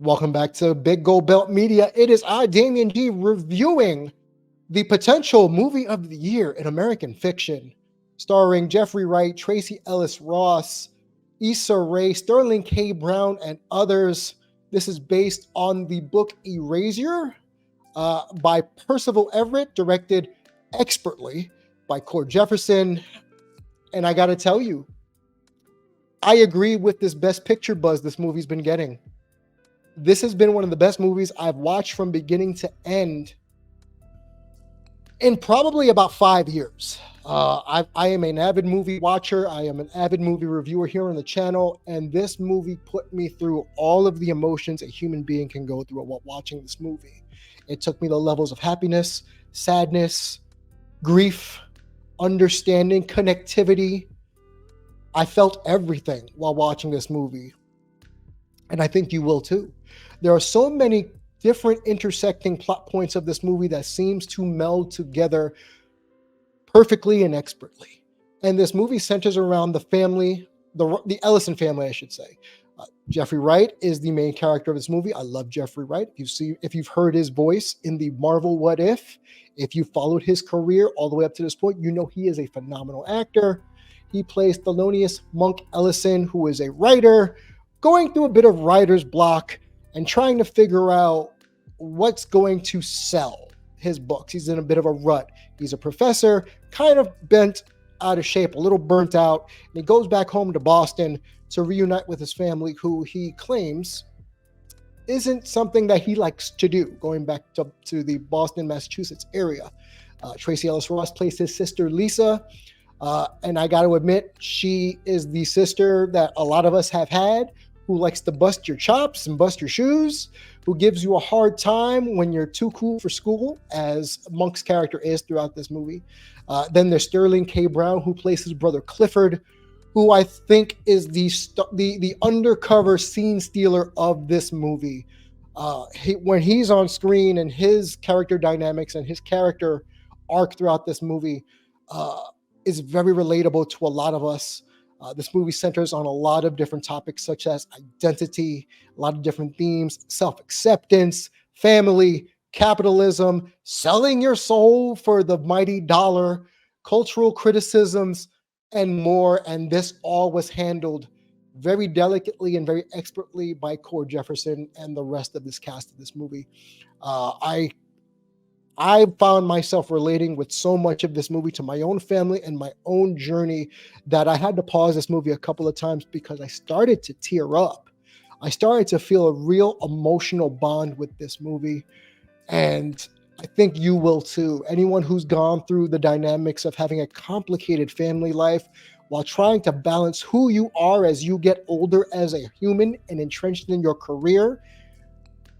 Welcome back to Big Gold Belt Media. It is I, Damian G, reviewing the potential movie of the year in American fiction, starring Jeffrey Wright, Tracee Ellis Ross, Issa Rae, Sterling K. Brown, and others. This is based on the book Erasure by Percival Everett, directed expertly by Cord Jefferson. And I got to tell you, I agree with this Best Picture buzz this movie's been getting. This has been one of the best movies I've watched from beginning to end in probably about 5 years. I am an avid movie watcher. I am an avid movie reviewer here on the channel, and this movie put me through all of the emotions a human being can go through while watching this movie. It took me to levels of happiness, sadness, grief, understanding, connectivity. I felt everything while watching this movie, and I think you will too. There are so many different intersecting plot points of this movie that seems to meld together perfectly and expertly. And this movie centers around the family, the Ellison family, I should say. Jeffrey Wright is the main character of this movie. I love Jeffrey Wright. If you've heard his voice in the Marvel What if you followed his career all the way up to this point, you know he is a phenomenal actor. He plays Thelonious Monk Ellison, who is a writer, going through a bit of writer's block and trying to figure out what's going to sell his books. He's in a bit of a rut. He's a professor, kind of bent out of shape, a little burnt out, and he goes back home to Boston to reunite with his family, who he claims isn't something that he likes to do, going back to the Boston, Massachusetts area. Tracee Ellis Ross plays his sister, Lisa, and I got to admit, she is the sister that a lot of us have had, who likes to bust your chops and bust your shoes, who gives you a hard time when you're too cool for school, as Monk's character is throughout this movie. Then there's Sterling K. Brown, who plays his brother Clifford, who I think is the undercover scene stealer of this movie. When he's on screen, and his character dynamics and his character arc throughout this movie is very relatable to a lot of us. This movie centers on a lot of different topics, such as identity, a lot of different themes, self-acceptance, family, capitalism, selling your soul for the mighty dollar, cultural criticisms, and more. And this all was handled very delicately and very expertly by Cord Jefferson and the rest of this cast of this movie. I found myself relating with so much of this movie to my own family and my own journey that I had to pause this movie a couple of times because I started to tear up. I started to feel a real emotional bond with this movie, and I think you will too. Anyone who's gone through the dynamics of having a complicated family life while trying to balance who you are as you get older as a human and entrenched in your career,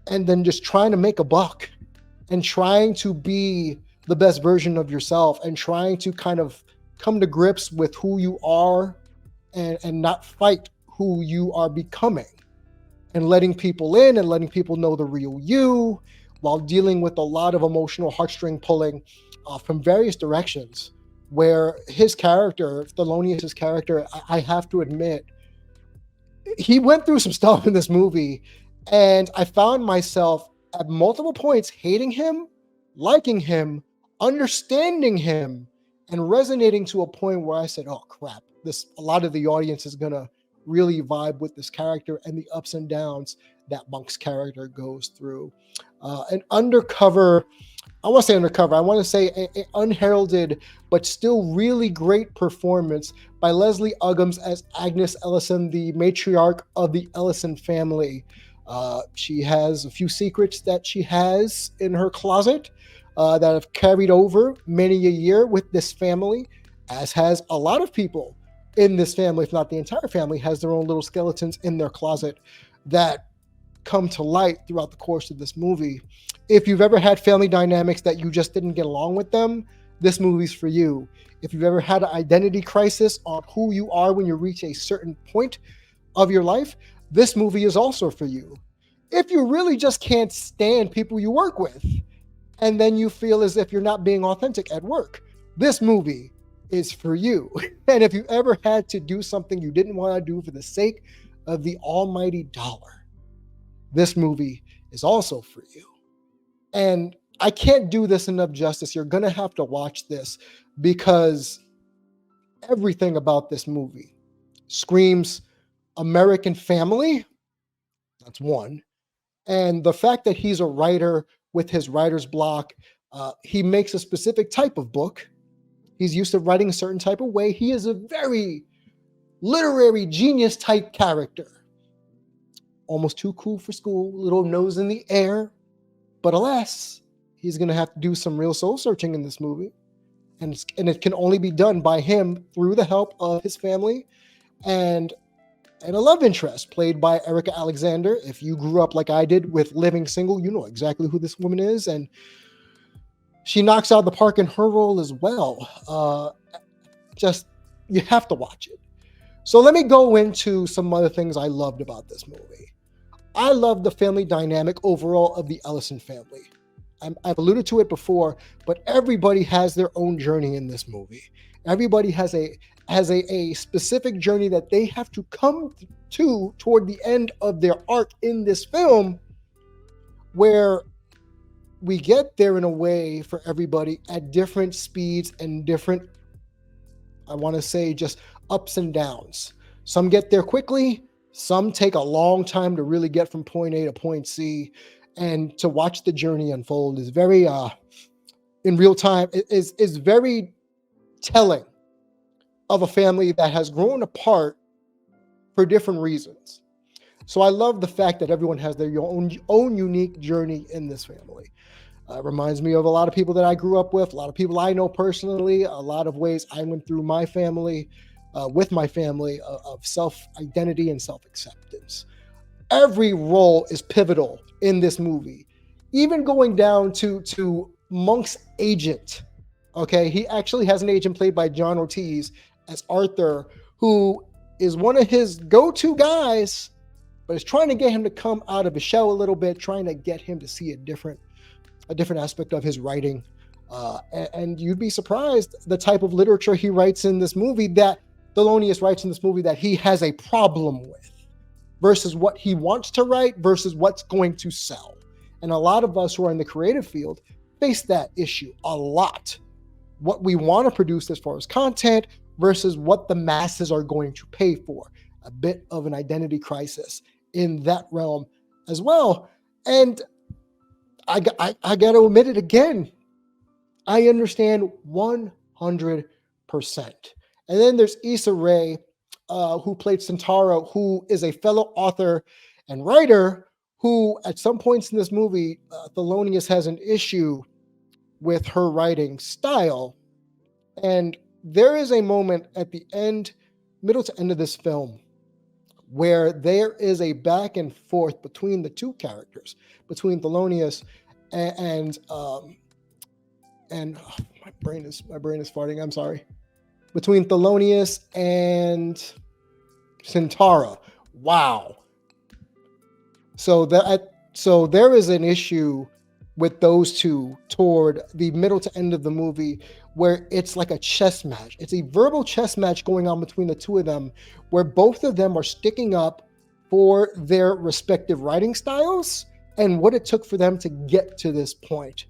and then just trying to make a buck, and trying to be the best version of yourself, and trying to kind of come to grips with who you are and not fight who you are becoming, and letting people in and letting people know the real you, while dealing with a lot of emotional heartstring pulling from various directions, where his character, Thelonious' character, I have to admit, he went through some stuff in this movie, and I found myself at multiple points hating him, liking him, understanding him, and resonating to a point where I said, oh crap, a lot of the audience is gonna really vibe with this character and the ups and downs that Monk's character goes through. An undercover, I want to say an unheralded but still really great performance by Leslie Uggams as Agnes Ellison, the matriarch of the Ellison family. She has a few secrets that she has in her closet that have carried over many a year with this family, as has a lot of people in this family, if not the entire family, has their own little skeletons in their closet that come to light throughout the course of this movie. If you've ever had family dynamics that you just didn't get along with them, this movie's for you. If you've ever had an identity crisis on who you are when you reach a certain point of your life, this movie is also for you. If you really just can't stand people you work with, and then you feel as if you're not being authentic at work, this movie is for you. And if you ever had to do something you didn't want to do for the sake of the almighty dollar, this movie is also for you. And I can't do this enough justice. You're going to have to watch this because everything about this movie screams American family. That's one. And the fact that he's a writer with his writer's block, he makes a specific type of book. He's used to writing a certain type of way. He is a very literary genius type character. Almost too cool for school, little nose in the air. But alas, he's going to have to do some real soul searching in this movie. And it can only be done by him through the help of his family and a love interest played by Erica Alexander. If you grew up like I did with Living Single, you know exactly who this woman is. And she knocks out the park in her role as well. You have to watch it. So let me go into some other things I loved about this movie. I love the family dynamic overall of the Ellison family. I've alluded to it before, but everybody has their own journey in this movie. Everybody has a specific journey that they have to come to toward the end of their arc in this film, where we get there in a way for everybody at different speeds and different, I want to say, just ups and downs. Some get there quickly. Some take a long time to really get from point A to point C. And to watch the journey unfold is very, in real time, is very telling of a family that has grown apart for different reasons. So I love the fact that everyone has their own unique journey in this family. It reminds me of a lot of people that I grew up with, a lot of people I know personally, a lot of ways I went through my family, with my family, of self-identity and self-acceptance. Every role is pivotal in this movie, even going down to Monk's agent. Okay, he actually has an agent played by John Ortiz as Arthur, who is one of his go-to guys, but is trying to get him to come out of his shell a little bit, trying to get him to see a different aspect of his writing. And you'd be surprised the type of literature he writes in this movie, that Thelonious writes in this movie, that he has a problem with, versus what he wants to write versus what's going to sell. And a lot of us who are in the creative field face that issue a lot. What we want to produce as far as content versus what the masses are going to pay for. A bit of an identity crisis in that realm as well. And I got to admit it again. I understand 100%. And then there's Issa Rae, who played Centauro, who is a fellow author and writer who at some points in this movie, Thelonious has an issue with her writing style. And there is a moment at the middle to end of this film, where there is a back and forth between the two characters, between Thelonious and my brain is farting. I'm sorry. Between Thelonious and Centauro. Wow. So there is an issue with those two toward the middle to end of the movie, where it's like a chess match. It's a verbal chess match going on between the two of them, where both of them are sticking up for their respective writing styles and what it took for them to get to this point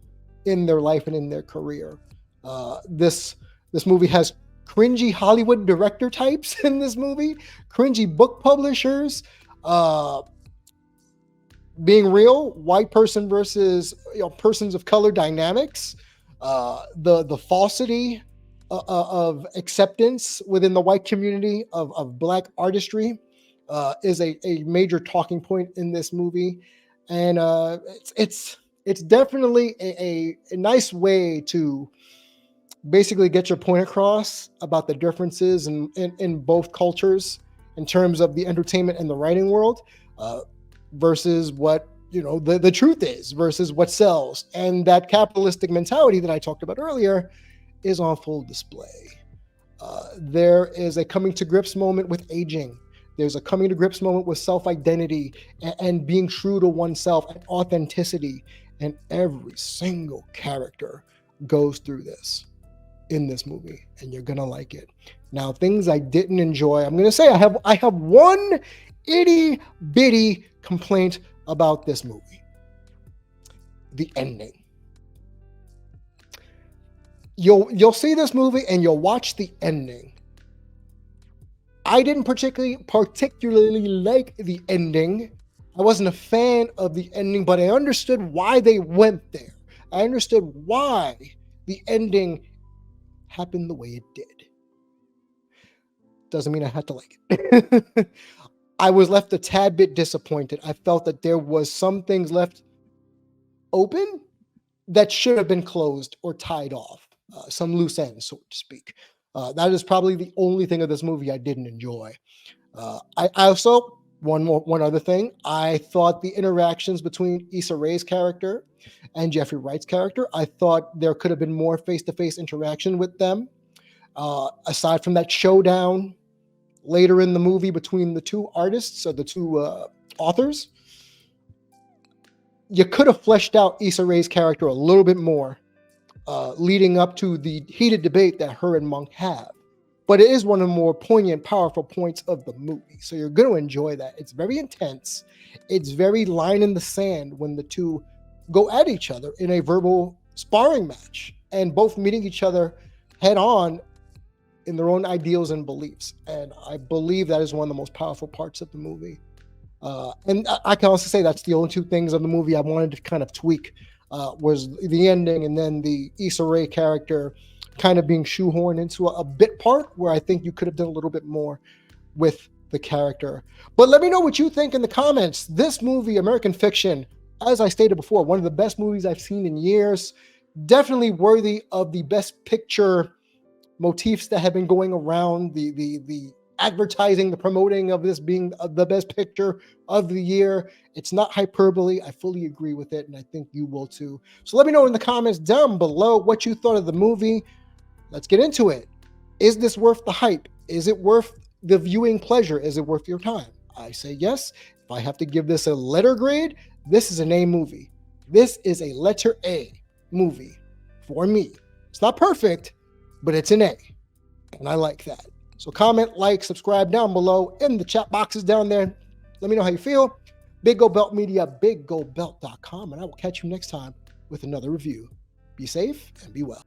in their life and in their career. This movie has cringy Hollywood director types in this movie, cringy book publishers, being real, white person versus persons of color dynamics, the falsity of acceptance within the white community of Black artistry is a major talking point in this movie. And it's definitely a nice way to basically get your point across about the differences in both cultures in terms of the entertainment and the writing world, versus what the truth is versus what sells. And that capitalistic mentality that I talked about earlier is on full display. There is a coming to grips moment with aging. There's a coming to grips moment with self-identity and being true to oneself and authenticity. And every single character goes through this in this movie, and you're gonna like it. Now, things I didn't enjoy, I'm gonna say I have one itty bitty complaint about this movie: the ending. You'll see this movie and you'll watch the ending. I didn't particularly like the ending. I wasn't a fan of the ending, but I understood why they went there. I understood why the ending happened the way it did. Doesn't mean I had to like it. I was left a tad bit disappointed. I felt that there was some things left open that should have been closed or tied off, some loose ends, so to speak. That is probably the only thing of this movie I didn't enjoy. I also, one other thing, I thought the interactions between Issa Rae's character and Jeffrey Wright's character, I thought there could have been more face-to-face interaction with them. Aside from that showdown later in the movie between the two artists or the two authors, you could have fleshed out Issa Rae's character a little bit more, leading up to the heated debate that her and Monk have. But it is one of the more poignant, powerful points of the movie. So you're going to enjoy that. It's very intense. It's very line in the sand when the two go at each other in a verbal sparring match and both meeting each other head on in their own ideals and beliefs. And I believe that is one of the most powerful parts of the movie. And I can also say that's the only two things of the movie I wanted to kind of tweak, was the ending and then the Issa Rae character kind of being shoehorned into a bit part where I think you could have done a little bit more with the character. But let me know what you think in the comments. This movie, American Fiction, as I stated before, one of the best movies I've seen in years, definitely worthy of the Best Picture motifs that have been going around, the advertising, the promoting of this being the Best Picture of the year. It's not hyperbole. I fully agree with it, and I think you will too. So let me know in the comments down below what you thought of the movie. Let's get into it. Is this worth the hype? Is it worth the viewing pleasure? Is it worth your time? I say yes. If I have to give this a letter grade, this is an A movie. This is a letter A movie for me. It's not perfect, but it's an A, and I like that. So comment, like, subscribe down below in the chat boxes down there. Let me know how you feel. Big Gold Belt Media, biggoldbelt.com, and I will catch you next time with another review. Be safe and be well.